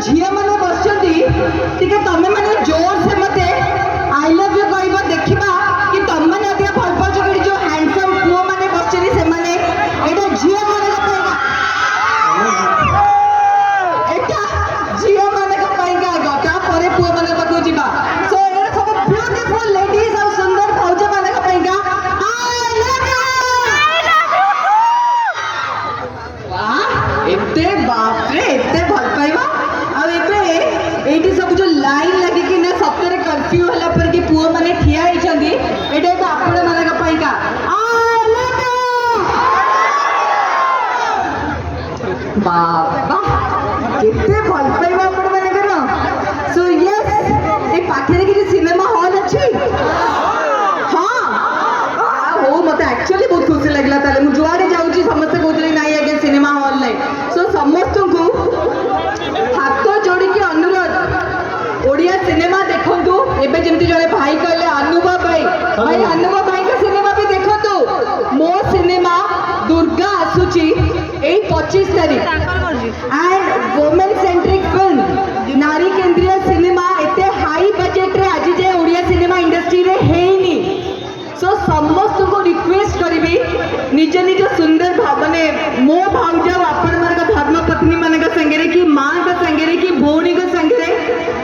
झील मैंने बस तमें मैंने जोर से मत आई लव यू कह देखा कि तुम मैंने अधिक भल पाच जो हैंडसम पुओ मैंने बस झील मैंने झील तापर पुओ मान पाक जा सो ये सब ब्यूटीफुल लेडीज और सुंदर भौज मान एते बापरे एते भल पाइबा आबे सब जो लाइन लगे कि ना सप्ताह कर्फ्यू हला पर कि पुओ माने ठिया होइछंदी एटा तो आपण मानक पाइका बाबा केते भल पाइबा आपण मानकर सो यस ए पाखरे कि सिनेमा हॉल अछि हां हो मते एक्चुअली बहुत खुशी लागला ताले मु जुआडे जाउची समस्त कहतले नाही आगे सिनेमा हॉल नै सो समस्त को हाथ जोड़ी के अनुरोध ओडिया सिनेमा देखंतु एबे जेमति जने भाई कहले अनुभव भाई भाई अनुभव भाई का सिनेमा भी देखंतु मो सिनेमा दुर्गा आसुची ए 25 तारीख एंड वुमेन सेंट्रिक फिल्म नारी केंद्रीय सिनेमा एते हाई बजट रे आज जे ओडिया सिनेमा इंडस्ट्री रे हेनी सो समस्त को रिक्वेस्ट करी निज निज सुंदर भावने मो भाउज आपण मानक धर्मपत्नी मानक संगे कि माँ का संगे कि भौणी का संगे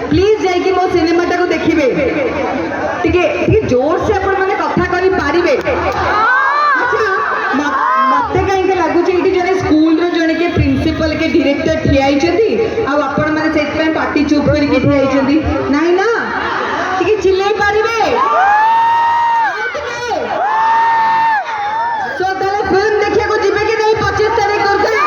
प्लीज जाइए मो सिनेमा को देखिए टिके जोर से आपण माने कथा करि पारिबे अच्छा मते कहीं लगुच ये जने स्कूल रो जने के प्रिंसिपल के डायरेक्टर ठियाई छथि आ आपण माने सेत पे पार्टी चुप करके ठियाई छथि नाही ना टिके चिल्लाई पारिबे फिल्म देखिए को जीवे कि नहीं 25 तारीख दुर्गा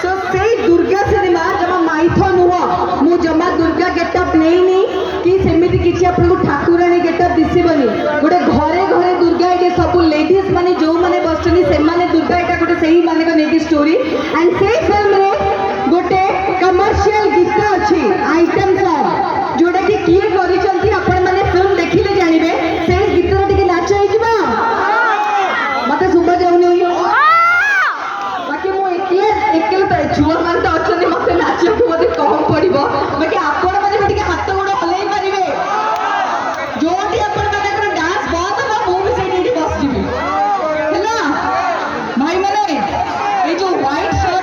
सो से दुर्गा सिनेमा जमा माइथन हुआ मु जमा दुर्गा गेटअप नहीं कि सेमिति किछि आपन को ठाकुरानी गेटअप दिसिबनी गोटे घरे घरे दुर्गा के सब लेडीज माने जो माने बसनी से माने दुर्गा एटा गोटे सही माने का नेकी स्टोरी एंड से फिल्म रे गोटे कमर्शियल गीत अछि आइटम सॉन्ग जोडा कि किए करि चंती आपन माने फिल्म देखिले जानिबे से गीत रे टिके नाच होई जिबा मते सुबह जाऊनी बाकी मो एकले छुआ मान तो अच्छे मते नाचिया को मते कम पड़िबो बाकी आपण माने भी टिके हाथ गोड़ हलाई परिबे जोटी आपण माने कर डांस बहुत बा मो भी सेठी बस जिबी हैला भाई माने ए जो व्हाइट शर्ट